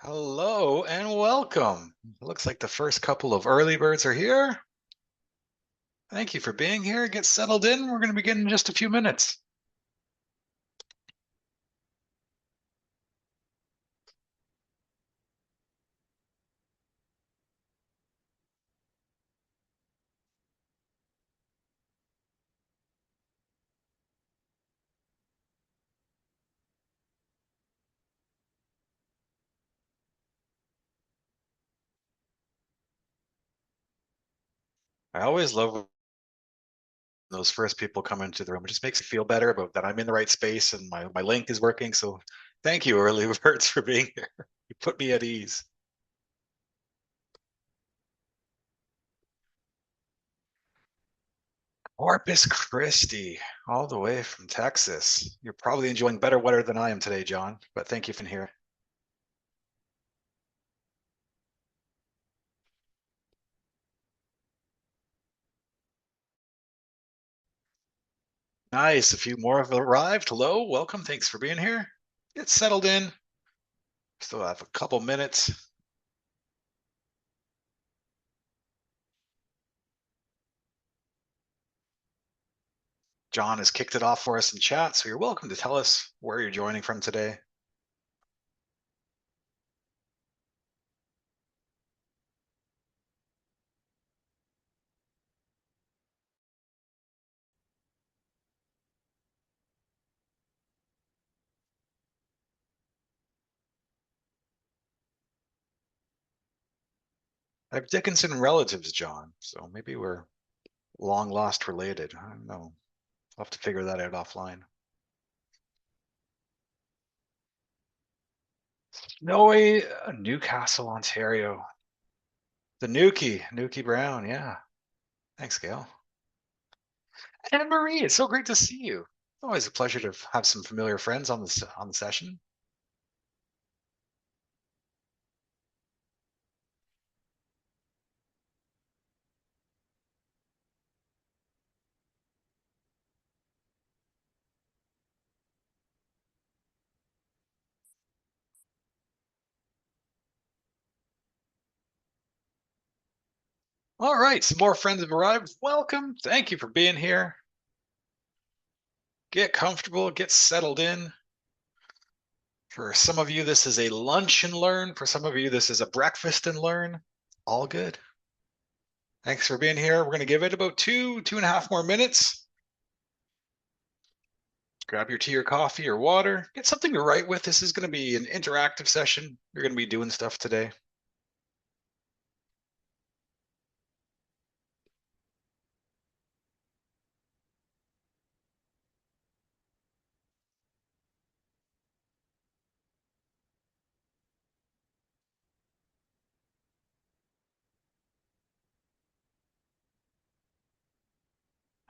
Hello and welcome. It looks like the first couple of early birds are here. Thank you for being here. Get settled in. We're going to begin in just a few minutes. I always love when those first people come into the room. It just makes me feel better about that I'm in the right space and my link is working. So thank you, early birds, for being here. You put me at ease. Corpus Christi, all the way from Texas. You're probably enjoying better weather than I am today, John, but thank you for being here. Nice. A few more have arrived. Hello, welcome. Thanks for being here. Get settled in. Still have a couple minutes. John has kicked it off for us in chat, so you're welcome to tell us where you're joining from today. I have Dickinson relatives, John, so maybe we're long lost related. I don't know. I'll have to figure that out offline. Snowy Newcastle, Ontario. The Nuki Brown. Yeah. Thanks, Gail. And Marie, it's so great to see you. Always a pleasure to have some familiar friends on the session. All right, some more friends have arrived. Welcome. Thank you for being here. Get comfortable, get settled in. For some of you, this is a lunch and learn. For some of you, this is a breakfast and learn. All good. Thanks for being here. We're going to give it about 2.5 more minutes. Grab your tea or coffee or water. Get something to write with. This is going to be an interactive session. You're going to be doing stuff today.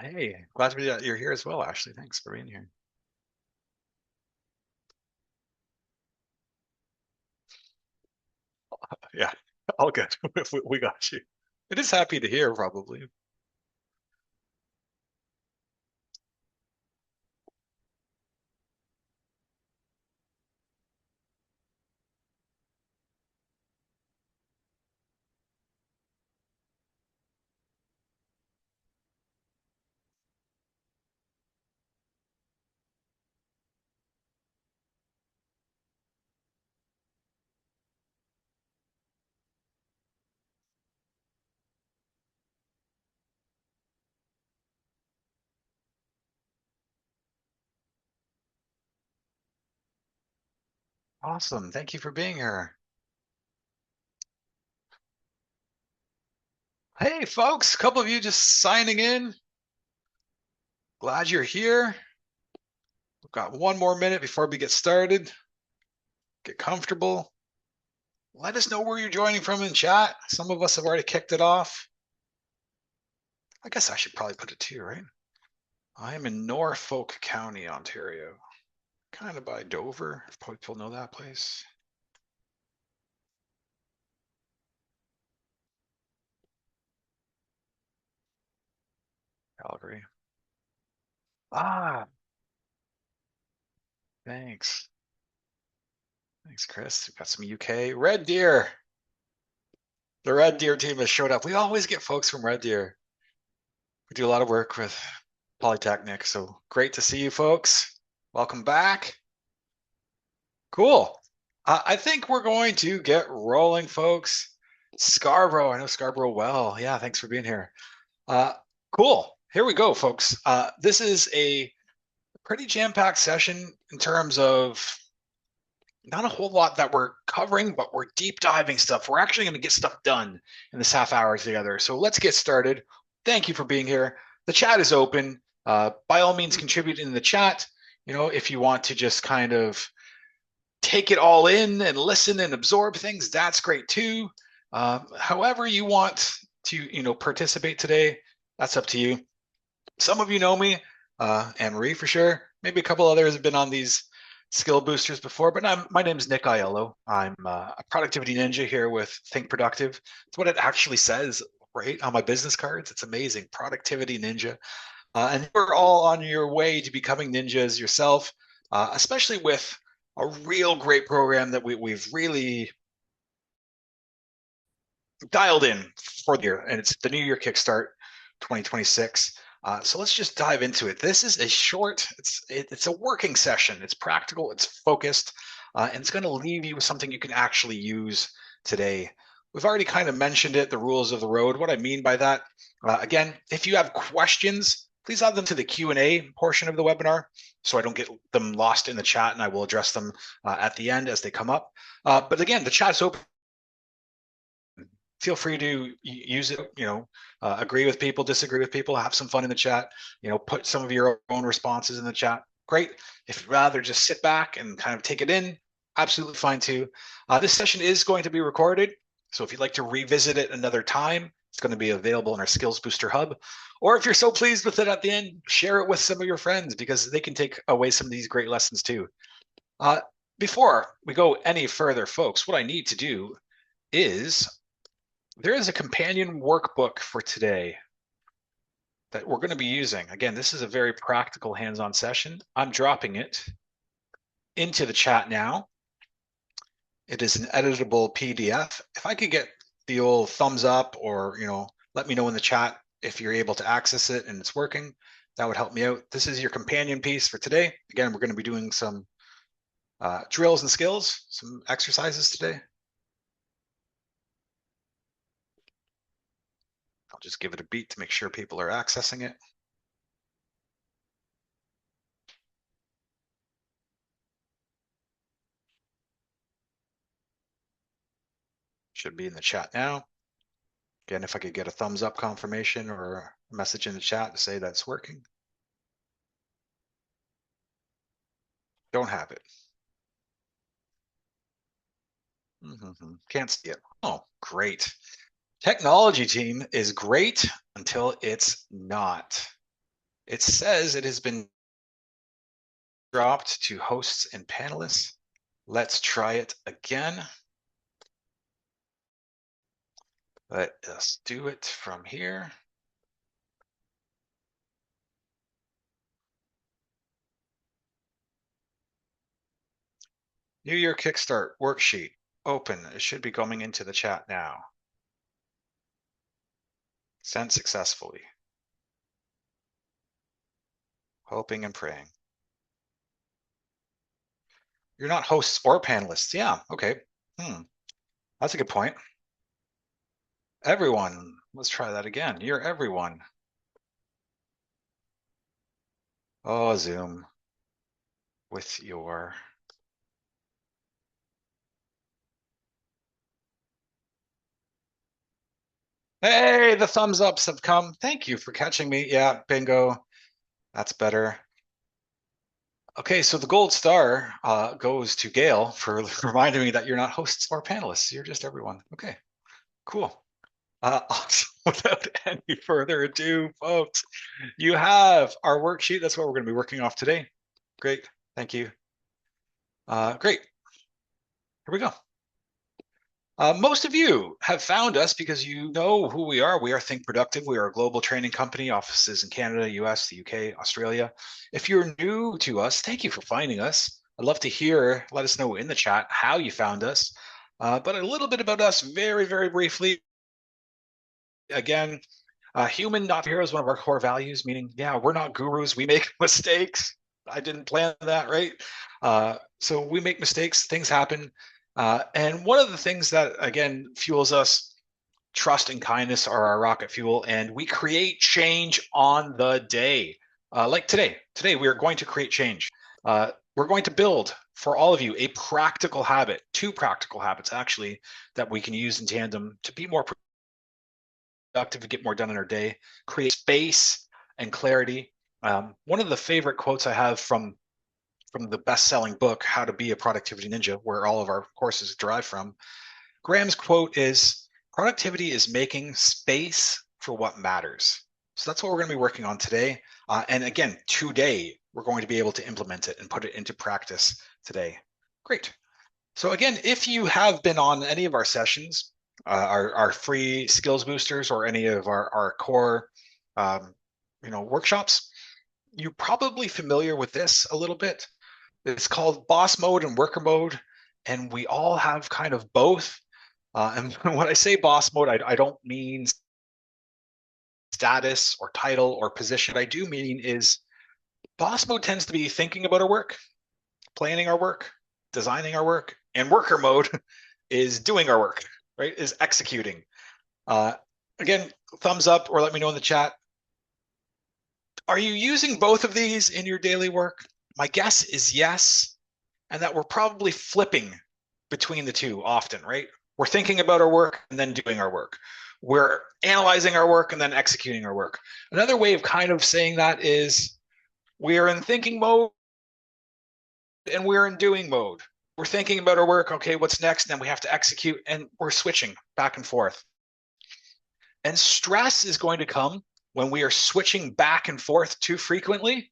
Hey, glad to be that you're here as well, Ashley. Thanks for being here. Yeah, all good. We got you. It is happy to hear, probably. Awesome. Thank you for being here. Hey, folks, a couple of you just signing in. Glad you're here. We've got one more minute before we get started. Get comfortable. Let us know where you're joining from in chat. Some of us have already kicked it off. I guess I should probably put it to you, right? I am in Norfolk County, Ontario, kind of by Dover. People know that place. Calgary. Ah, thanks. Thanks, Chris. We've got some UK. Red Deer. The Red Deer team has showed up. We always get folks from Red Deer. We do a lot of work with Polytechnic, so great to see you folks. Welcome back. Cool. I think we're going to get rolling, folks. Scarborough, I know Scarborough well. Yeah, thanks for being here. Cool. Here we go, folks. This is a pretty jam-packed session in terms of not a whole lot that we're covering, but we're deep diving stuff. We're actually going to get stuff done in this half hour together. So let's get started. Thank you for being here. The chat is open. By all means, contribute in the chat. You know, if you want to just kind of take it all in and listen and absorb things, that's great too. However you want to, you know, participate today, that's up to you. Some of you know me, Anne-Marie for sure. Maybe a couple others have been on these skill boosters before, but my name is Nick Aiello. I'm a productivity ninja here with Think Productive. It's what it actually says right on my business cards. It's amazing, productivity ninja. And you're all on your way to becoming ninjas yourself, especially with a real great program that we've really dialed in for the year, and it's the New Year Kickstart 2026. So let's just dive into it. This is a short, it's a working session. It's practical, it's focused, and it's going to leave you with something you can actually use today. We've already kind of mentioned it, the rules of the road. What I mean by that, again, if you have questions, please add them to the Q&A portion of the webinar so I don't get them lost in the chat, and I will address them at the end as they come up. But again, the chat's open. Feel free to use it, you know, agree with people, disagree with people, have some fun in the chat, you know, put some of your own responses in the chat. Great. If you'd rather just sit back and kind of take it in, absolutely fine too. This session is going to be recorded. So if you'd like to revisit it another time, it's going to be available in our Skills Booster Hub. Or if you're so pleased with it at the end, share it with some of your friends because they can take away some of these great lessons too. Before we go any further, folks, what I need to do is there is a companion workbook for today that we're going to be using. Again, this is a very practical hands-on session. I'm dropping it into the chat now. It is an editable PDF. If I could get the old thumbs up or, you know, let me know in the chat if you're able to access it and it's working, that would help me out. This is your companion piece for today. Again, we're going to be doing some drills and skills, some exercises today. I'll just give it a beat to make sure people are accessing it. Should be in the chat now. Again, if I could get a thumbs up confirmation or a message in the chat to say that's working. Don't have it. Can't see it. Oh, great. Technology team is great until it's not. It says it has been dropped to hosts and panelists. Let's try it again. Let us do it from here. New Year Kickstart worksheet open. It should be coming into the chat now. Sent successfully. Hoping and praying. You're not hosts or panelists. Yeah, okay. That's a good point. Everyone. Let's try that again. You're everyone. Oh, Zoom. With your... Hey, the thumbs ups have come. Thank you for catching me. Yeah, bingo. That's better. Okay, so the gold star goes to Gail for reminding me that you're not hosts or panelists. You're just everyone. Okay, cool. Awesome. Without any further ado, folks, you have our worksheet. That's what we're going to be working off today. Great. Thank you. Great. Here we go. Most of you have found us because you know who we are. We are Think Productive. We are a global training company, offices in Canada, US, the UK, Australia. If you're new to us, thank you for finding us. I'd love to hear, let us know in the chat how you found us. But a little bit about us very, very briefly. Again, human, not hero is one of our core values, meaning, yeah, we're not gurus. We make mistakes. I didn't plan that, right? So we make mistakes, things happen. And one of the things that, again, fuels us, trust and kindness are our rocket fuel, and we create change on the day. Like today. Today, we are going to create change. We're going to build for all of you a practical habit, 2 practical habits actually, that we can use in tandem to be more productive, to get more done in our day, create space and clarity. One of the favorite quotes I have from the best-selling book, How to Be a Productivity Ninja, where all of our courses derive from, Graham's quote is, productivity is making space for what matters. So that's what we're going to be working on today. And again, today, we're going to be able to implement it and put it into practice today. Great. So again, if you have been on any of our sessions, our free skills boosters or any of our core workshops, you're probably familiar with this a little bit. It's called boss mode and worker mode, and we all have kind of both. And when I say boss mode, I don't mean status or title or position. What I do mean is boss mode tends to be thinking about our work, planning our work, designing our work, and worker mode is doing our work, right? Is executing. Again, thumbs up or let me know in the chat. Are you using both of these in your daily work? My guess is yes, and that we're probably flipping between the two often, right? We're thinking about our work and then doing our work. We're analyzing our work and then executing our work. Another way of kind of saying that is we're in thinking mode and we're in doing mode. We're thinking about our work, okay, what's next? And then we have to execute, and we're switching back and forth. And stress is going to come when we are switching back and forth too frequently,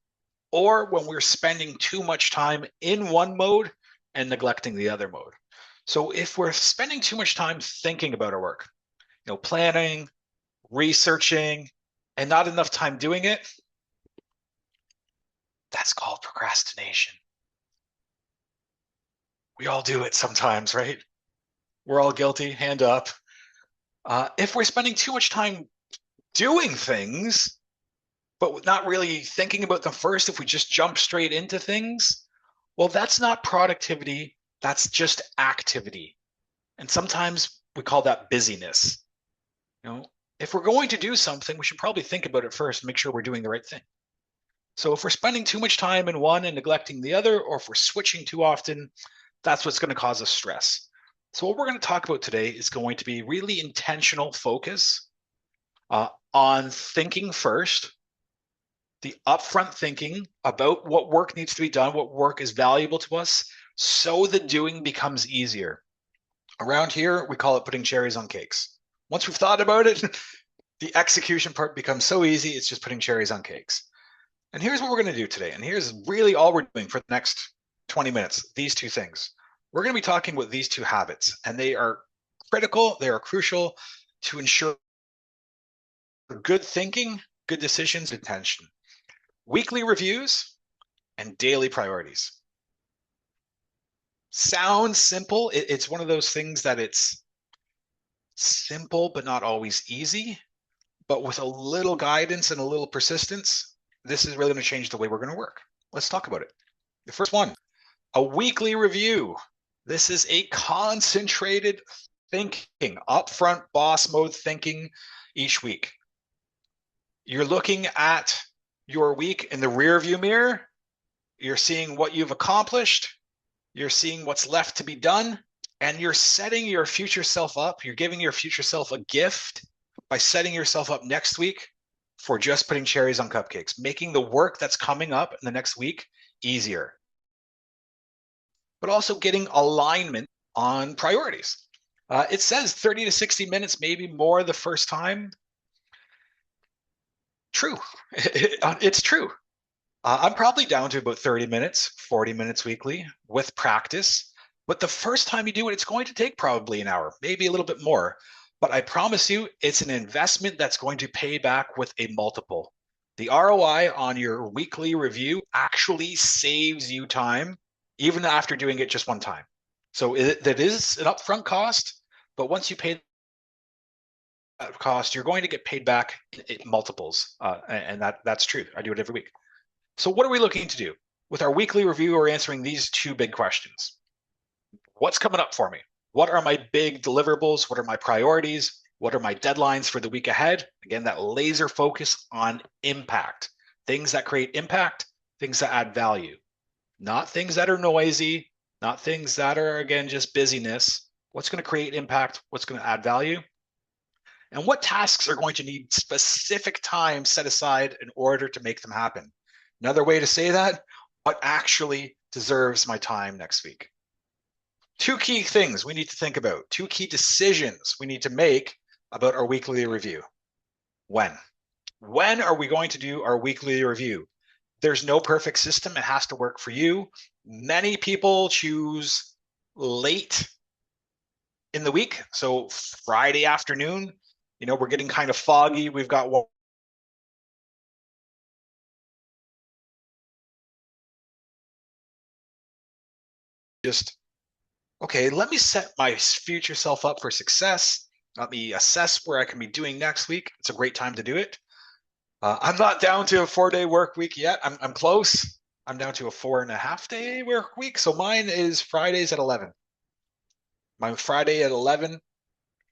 or when we're spending too much time in one mode and neglecting the other mode. So if we're spending too much time thinking about our work, planning, researching, and not enough time doing it, that's called procrastination. We all do it sometimes, right? We're all guilty, hand up. If we're spending too much time doing things, but not really thinking about them first, if we just jump straight into things, well, that's not productivity. That's just activity. And sometimes we call that busyness. If we're going to do something, we should probably think about it first and make sure we're doing the right thing. So if we're spending too much time in one and neglecting the other, or if we're switching too often, that's what's going to cause us stress. So what we're going to talk about today is going to be really intentional focus on thinking first, the upfront thinking about what work needs to be done, what work is valuable to us, so the doing becomes easier. Around here, we call it putting cherries on cakes. Once we've thought about it, the execution part becomes so easy, it's just putting cherries on cakes. And here's what we're going to do today. And here's really all we're doing for the next 20 minutes, these 2 things. We're going to be talking about these 2 habits, and they are critical, they are crucial to ensure good thinking, good decisions, attention. Weekly reviews and daily priorities. Sounds simple. It's one of those things that it's simple, but not always easy. But with a little guidance and a little persistence, this is really going to change the way we're going to work. Let's talk about it. The first one, a weekly review. This is a concentrated thinking, upfront boss mode thinking each week. You're looking at your week in the rear view mirror. You're seeing what you've accomplished. You're seeing what's left to be done, and you're setting your future self up. You're giving your future self a gift by setting yourself up next week for just putting cherries on cupcakes, making the work that's coming up in the next week easier, but also getting alignment on priorities. It says 30 to 60 minutes, maybe more the first time. True. It's true. I'm probably down to about 30 minutes, 40 minutes weekly with practice. But the first time you do it, it's going to take probably an hour, maybe a little bit more. But I promise you, it's an investment that's going to pay back with a multiple. The ROI on your weekly review actually saves you time even after doing it just one time. So that is an upfront cost, but once you pay that cost, you're going to get paid back in multiples, and that's true. I do it every week. So what are we looking to do? With our weekly review, we're answering these two big questions. What's coming up for me? What are my big deliverables? What are my priorities? What are my deadlines for the week ahead? Again, that laser focus on impact, things that create impact, things that add value, not things that are noisy, not things that are, again, just busyness. What's going to create impact? What's going to add value? And what tasks are going to need specific time set aside in order to make them happen? Another way to say that, what actually deserves my time next week? Two key things we need to think about, two key decisions we need to make about our weekly review. When? When are we going to do our weekly review? There's no perfect system. It has to work for you. Many people choose late in the week. So Friday afternoon, we're getting kind of foggy. We've got one. Just, okay, let me set my future self up for success. Let me assess where I can be doing next week. It's a great time to do it. I'm not down to a 4-day work week yet. I'm close. I'm down to a 4.5-day work week. So mine is Fridays at 11. My Friday at 11,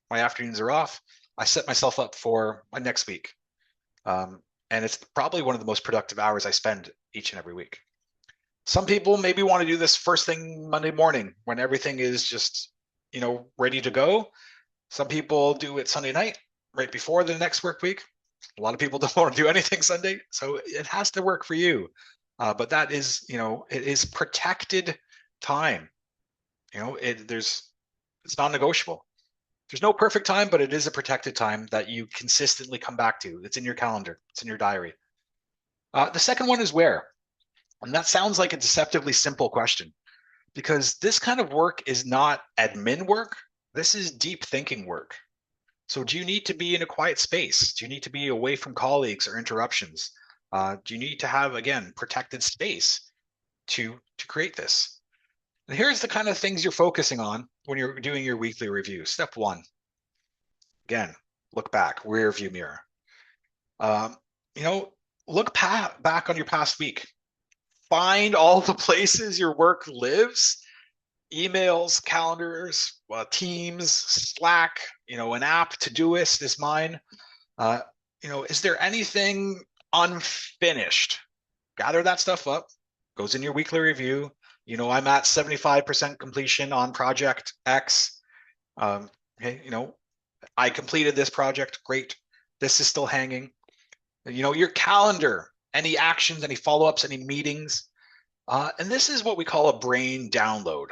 my afternoons are off. I set myself up for my next week. And it's probably one of the most productive hours I spend each and every week. Some people maybe want to do this first thing Monday morning when everything is just, ready to go. Some people do it Sunday night, right before the next work week. A lot of people don't want to do anything Sunday, so it has to work for you. But that is, it is protected time. It's non-negotiable. There's no perfect time, but it is a protected time that you consistently come back to. It's in your calendar. It's in your diary. The second one is where. And that sounds like a deceptively simple question because this kind of work is not admin work. This is deep thinking work. So do you need to be in a quiet space? Do you need to be away from colleagues or interruptions? Do you need to have, again, protected space to create this? And here's the kind of things you're focusing on when you're doing your weekly review. Step one, again, look back, rear view mirror. Look back on your past week. Find all the places your work lives, emails, calendars, Teams, Slack, an app, Todoist is mine. Is there anything unfinished? Gather that stuff up, goes in your weekly review. I'm at 75% completion on project X. I completed this project, great. This is still hanging. Your calendar, any actions, any follow-ups, any meetings. And this is what we call a brain download.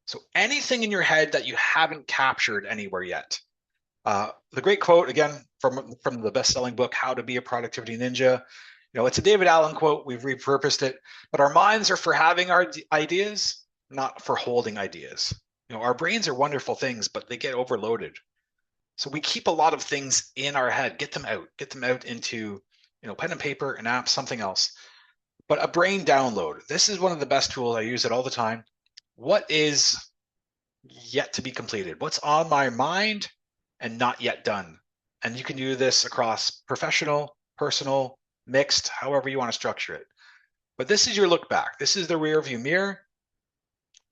So anything in your head that you haven't captured anywhere yet. The great quote, again, from the best-selling book, How to Be a Productivity Ninja. It's a David Allen quote. We've repurposed it. But our minds are for having our ideas, not for holding ideas. Our brains are wonderful things, but they get overloaded. So we keep a lot of things in our head. Get them out into, pen and paper, an app, something else. But a brain download. This is one of the best tools. I use it all the time. What is yet to be completed? What's on my mind and not yet done? And you can do this across professional, personal, mixed, however you want to structure it. But this is your look back. This is the rear view mirror.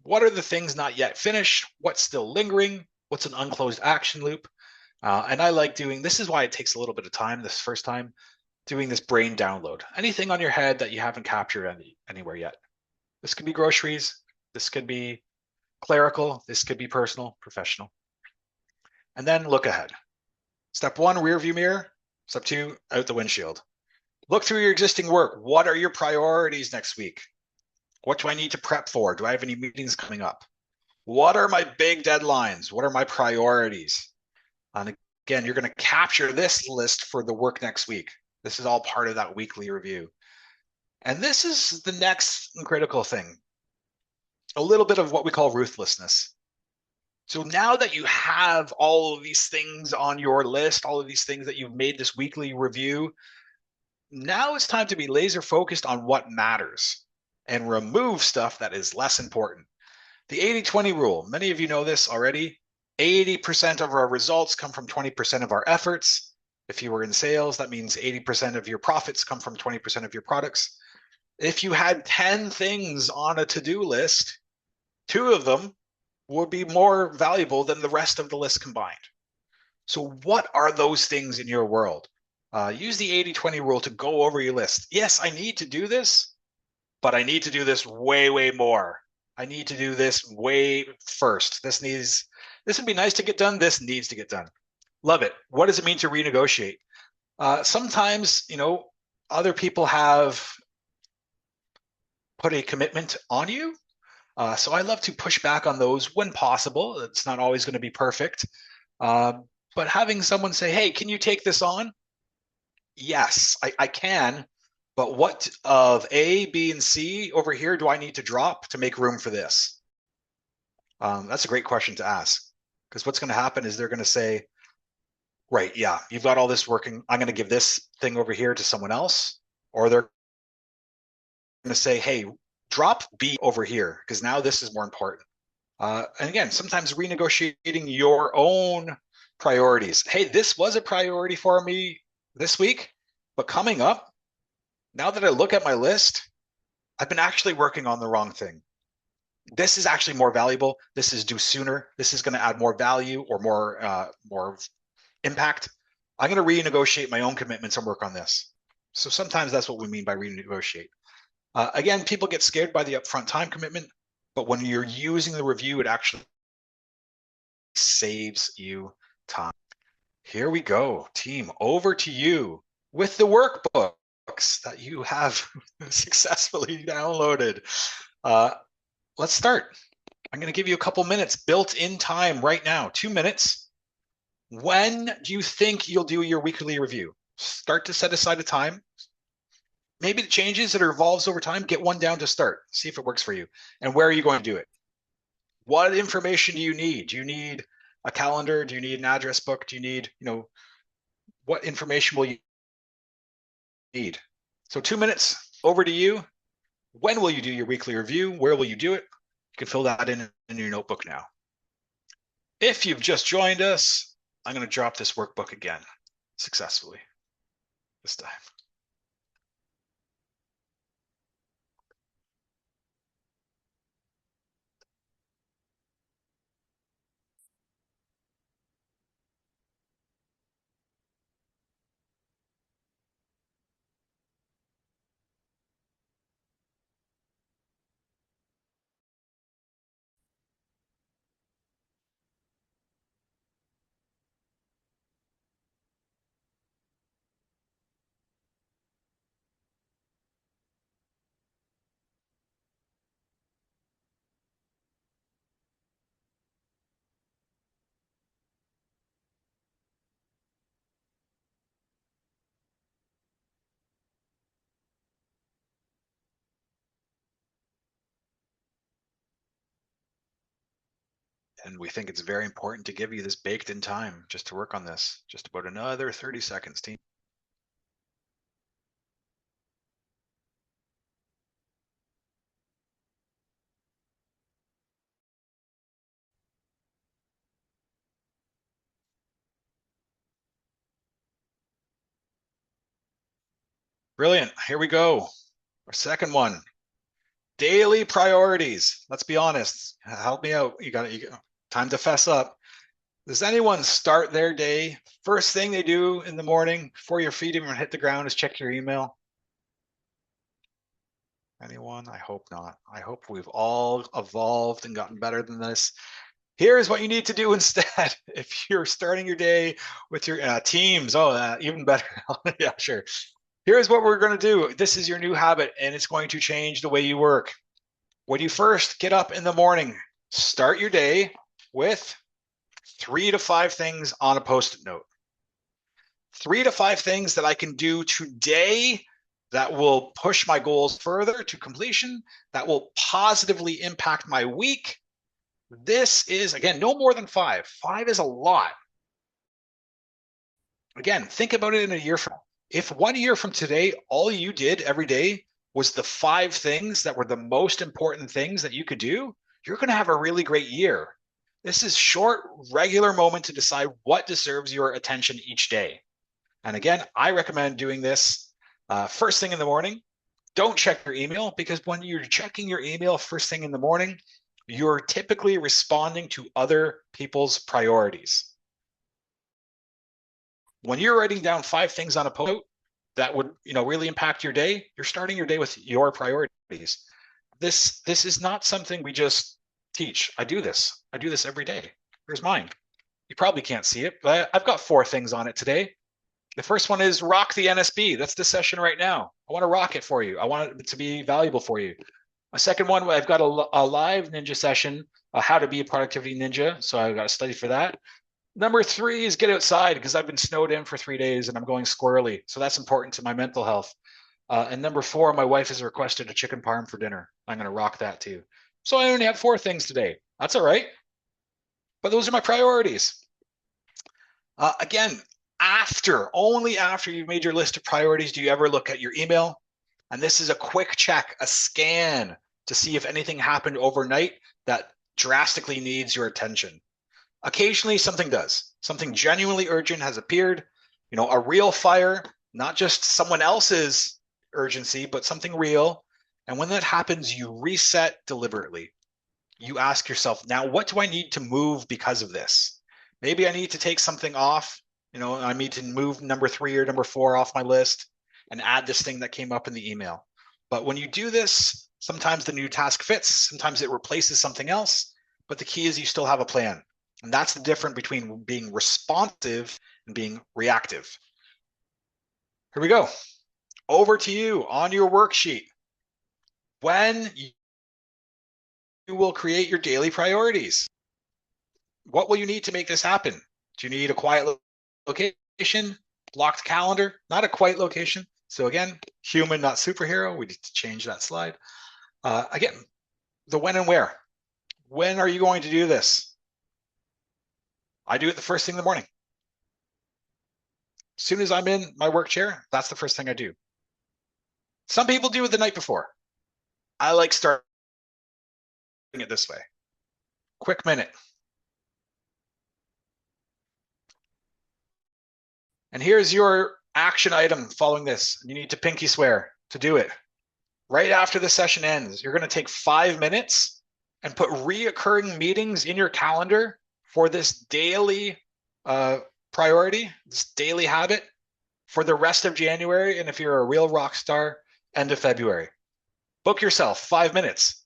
What are the things not yet finished? What's still lingering? What's an unclosed action loop? And I like doing, this is why it takes a little bit of time this first time, doing this brain download. Anything on your head that you haven't captured anywhere yet. This could be groceries. This could be clerical. This could be personal, professional. And then look ahead. Step one, rear view mirror. Step two, out the windshield. Look through your existing work. What are your priorities next week? What do I need to prep for? Do I have any meetings coming up? What are my big deadlines? What are my priorities? And again, you're going to capture this list for the work next week. This is all part of that weekly review. And this is the next critical thing. A little bit of what we call ruthlessness. So now that you have all of these things on your list, all of these things that you've made this weekly review, now it's time to be laser focused on what matters. and remove stuff that is less important. The 80-20 rule, many of you know this already. 80% of our results come from 20% of our efforts. If you were in sales, that means 80% of your profits come from 20% of your products. If you had 10 things on a to-do list, 2 of them would be more valuable than the rest of the list combined. So what are those things in your world? Use the 80-20 rule to go over your list. Yes, I need to do this, but I need to do this way, way more. I need to do this way first. This would be nice to get done. This needs to get done. Love it. What does it mean to renegotiate? Sometimes, other people have put a commitment on you. So I love to push back on those when possible. It's not always going to be perfect. But having someone say, hey, can you take this on? Yes, I can. But what of A, B, and C over here do I need to drop to make room for this? That's a great question to ask, because what's going to happen is they're going to say, right, yeah, you've got all this working. I'm going to give this thing over here to someone else. Or they're going to say, hey, drop B over here, because now this is more important. And again, sometimes renegotiating your own priorities. Hey, this was a priority for me this week, but coming up, now that I look at my list, I've been actually working on the wrong thing. This is actually more valuable. This is due sooner. This is going to add more value or more impact. I'm going to renegotiate my own commitments and work on this. So sometimes that's what we mean by renegotiate. Again, people get scared by the upfront time commitment, but when you're using the review, it actually saves you time. Here we go, team, over to you with the workbooks that you have successfully downloaded. Let's start. I'm going to give you a couple minutes built-in time right now, 2 minutes. When do you think you'll do your weekly review? Start to set aside a time. Maybe it changes, it evolves over time. Get one down to start. See if it works for you. And where are you going to do it? What information do you need? Do you need a calendar? Do you need an address book? Do you need, what information will you need? So 2 minutes, over to you. When will you do your weekly review? Where will you do it? You can fill that in your notebook now. If you've just joined us, I'm going to drop this workbook again successfully this time. And we think it's very important to give you this baked in time just to work on this. Just about another 30 seconds, team. Brilliant. Here we go. Our second one. Daily priorities. Let's be honest. Help me out. You got time to fess up. Does anyone start their day, first thing they do in the morning before your feet even hit the ground is check your email? Anyone? I hope not. I hope we've all evolved and gotten better than this. Here's what you need to do instead. If you're starting your day with your teams, even better. Yeah, sure. Here's what we're going to do. This is your new habit, and it's going to change the way you work. When you first get up in the morning, start your day with 3 to 5 things on a Post-it note. 3 to 5 things that I can do today that will push my goals further to completion, that will positively impact my week. This is, again, no more than 5. 5 is a lot. Again, think about it in a year from now. If 1 year from today, all you did every day was the 5 things that were the most important things that you could do, you're going to have a really great year. This is short, regular moment to decide what deserves your attention each day. And again, I recommend doing this first thing in the morning. Don't check your email, because when you're checking your email first thing in the morning, you're typically responding to other people's priorities. When you're writing down 5 things on a post that would, really impact your day, you're starting your day with your priorities. This is not something we just teach. I do this every day. Here's mine. You probably can't see it, but I've got 4 things on it today. The first one is rock the NSB. That's the session right now. I want to rock it for you. I want it to be valuable for you. A second one, I've got a live ninja session, how to be a productivity ninja. So I've got to study for that. Number 3 is get outside, because I've been snowed in for 3 days and I'm going squirrely. So that's important to my mental health. And number 4, my wife has requested a chicken parm for dinner. I'm going to rock that too. So I only have 4 things today. That's all right. But those are my priorities. Again, only after you've made your list of priorities do you ever look at your email. And this is a quick check, a scan to see if anything happened overnight that drastically needs your attention. Occasionally something does. Something genuinely urgent has appeared, a real fire, not just someone else's urgency, but something real. And when that happens, you reset deliberately. You ask yourself, now, what do I need to move because of this? Maybe I need to take something off. I need to move number 3 or number 4 off my list and add this thing that came up in the email. But when you do this, sometimes the new task fits, sometimes it replaces something else, but the key is you still have a plan. And that's the difference between being responsive and being reactive. Here we go. Over to you on your worksheet. When you will create your daily priorities. What will you need to make this happen? Do you need a quiet location, blocked calendar? Not a quiet location. So again, human, not superhero. We need to change that slide. Again, the when and where. When are you going to do this? I do it the first thing in the morning. As soon as I'm in my work chair, that's the first thing I do. Some people do it the night before. I like starting it this way. Quick minute. And here's your action item following this. You need to pinky swear to do it. Right after the session ends, you're going to take 5 minutes and put reoccurring meetings in your calendar for this daily priority, this daily habit for the rest of January. And if you're a real rock star, end of February. Book yourself 5 minutes,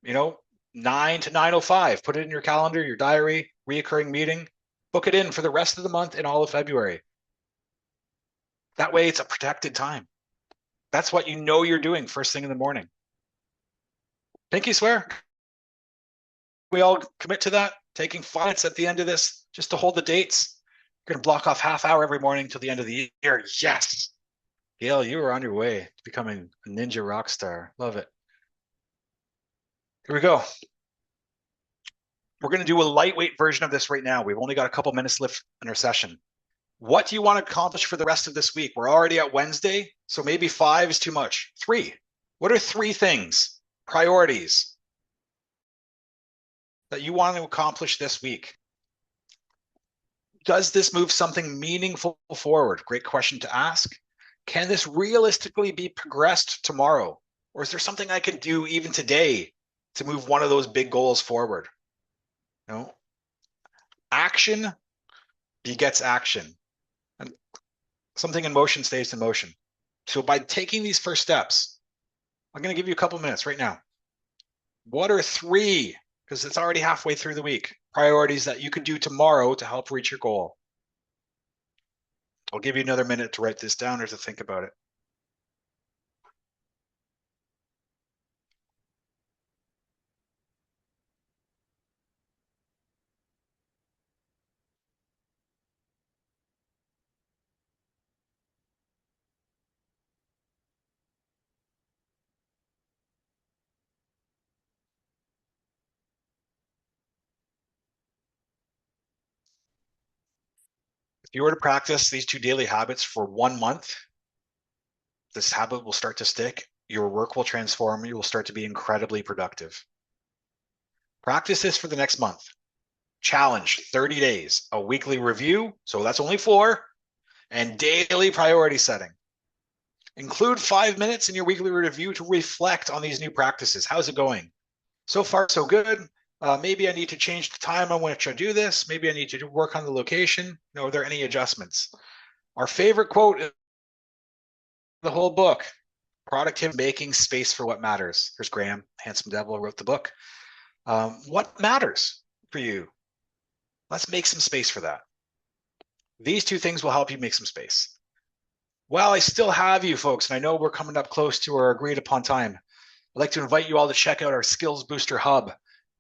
9 to 9:05. Put it in your calendar, your diary, reoccurring meeting. Book it in for the rest of the month and all of February. That way it's a protected time. That's what you're doing first thing in the morning. Pinky swear. We all commit to that, taking 5 minutes at the end of this just to hold the dates. You're going to block off half hour every morning till the end of the year. Yes. Gail, you are on your way to becoming a ninja rock star. Love it. Here we go. We're going to do a lightweight version of this right now. We've only got a couple minutes left in our session. What do you want to accomplish for the rest of this week? We're already at Wednesday, so maybe 5 is too much. 3. What are 3 things, priorities, that you want to accomplish this week? Does this move something meaningful forward? Great question to ask. Can this realistically be progressed tomorrow? Or is there something I can do even today to move one of those big goals forward? Action begets action. And something in motion stays in motion. So by taking these first steps, I'm going to give you a couple minutes right now. What are 3, because it's already halfway through the week, priorities that you can do tomorrow to help reach your goal? I'll give you another minute to write this down or to think about it. If you were to practice these 2 daily habits for 1 month, this habit will start to stick your work will transform. You will start to be incredibly productive. Practice this for the next month. Challenge 30 days, a weekly review. So that's only 4, and daily priority setting. Include 5 minutes in your weekly review to reflect on these new practices. How's it going? So far, so good. Maybe I need to change the time on which I do this. Maybe I need to work on the location. Are there any adjustments? Our favorite quote in the whole book: productivity, making space for what matters. Here's Graham, handsome devil, wrote the book. What matters for you? Let's make some space for that. These 2 things will help you make some space. While I still have you folks, and I know we're coming up close to our agreed upon time, I'd like to invite you all to check out our Skills Booster Hub.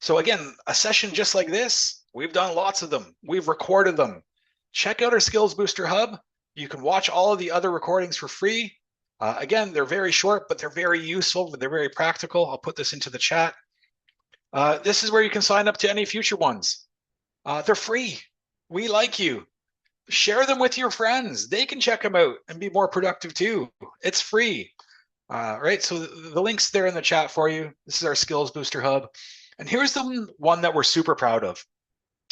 So again, a session just like this, we've done lots of them. We've recorded them. Check out our Skills Booster Hub. You can watch all of the other recordings for free. Again, they're very short, but they're very useful. They're very practical. I'll put this into the chat. This is where you can sign up to any future ones. They're free. We like you. Share them with your friends. They can check them out and be more productive too. It's free. Right, so the link's there in the chat for you. This is our Skills Booster Hub. And here's the one that we're super proud of.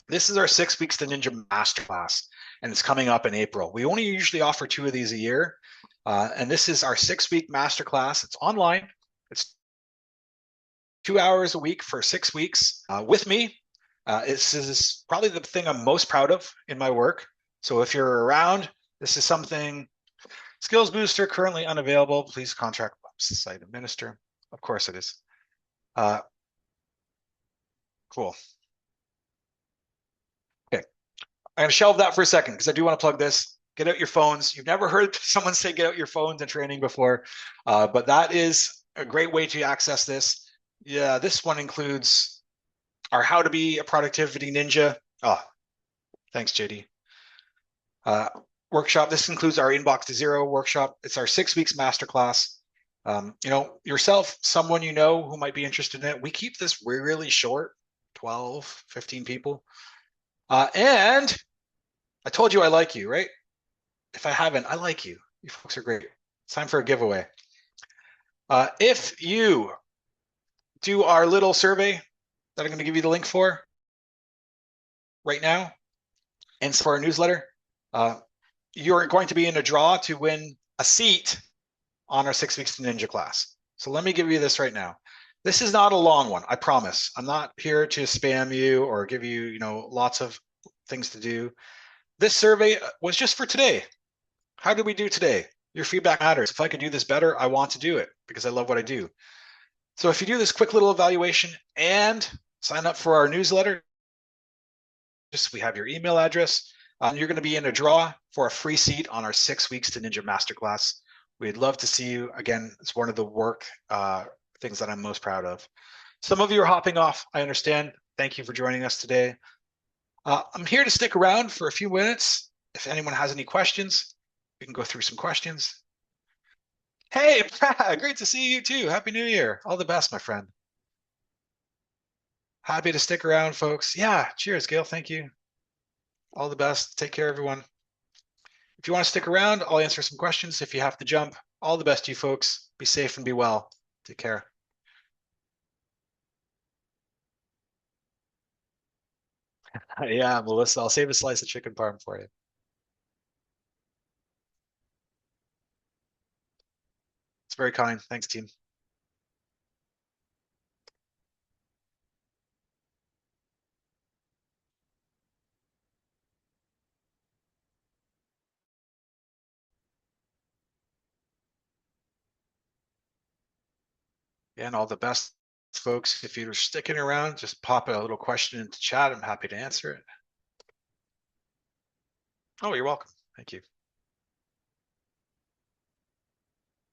This is our 6 Weeks to Ninja Masterclass, and it's coming up in April. We only usually offer 2 of these a year. And this is our 6-week masterclass. It's online. It's 2 hours a week for 6 weeks with me. This is probably the thing I'm most proud of in my work. So if you're around, this is something. Skills Booster currently unavailable. Please contact site administrator. Of course it is. Cool. Okay, I'm going to shelve that for a second because I do want to plug this. Get out your phones. You've never heard someone say get out your phones in training before, but that is a great way to access this. Yeah, this one includes our How to Be a Productivity Ninja. Oh, thanks, JD. Workshop. This includes our Inbox to Zero workshop. It's our 6 weeks masterclass. Yourself, someone you know who might be interested in it. We keep this really short, 12, 15 people. And I told you I like you, right? If I haven't, I like you. You folks are great. It's time for a giveaway. If you do our little survey that I'm going to give you the link for right now, and for our newsletter, you're going to be in a draw to win a seat on our 6 Weeks to Ninja class. So let me give you this right now. This is not a long one, I promise. I'm not here to spam you or give you, lots of things to do. This survey was just for today. How did we do today? Your feedback matters. If I could do this better, I want to do it because I love what I do. So if you do this quick little evaluation and sign up for our newsletter, we have your email address, you're going to be in a draw for a free seat on our 6 Weeks to Ninja Masterclass. We'd love to see you. Again, it's one of the work things that I'm most proud of. Some of you are hopping off. I understand. Thank you for joining us today. I'm here to stick around for a few minutes. If anyone has any questions, we can go through some questions. Hey, Brad, great to see you too. Happy New Year. All the best, my friend. Happy to stick around, folks. Yeah, cheers, Gail. Thank you. All the best. Take care, everyone. If you want to stick around, I'll answer some questions. If you have to jump, all the best to you folks. Be safe and be well. Take care. Yeah, Melissa, I'll save a slice of chicken parm for you. It's very kind. Thanks, team. And all the best, folks. If you're sticking around, just pop a little question into chat. I'm happy to answer it. Oh, you're welcome. Thank you.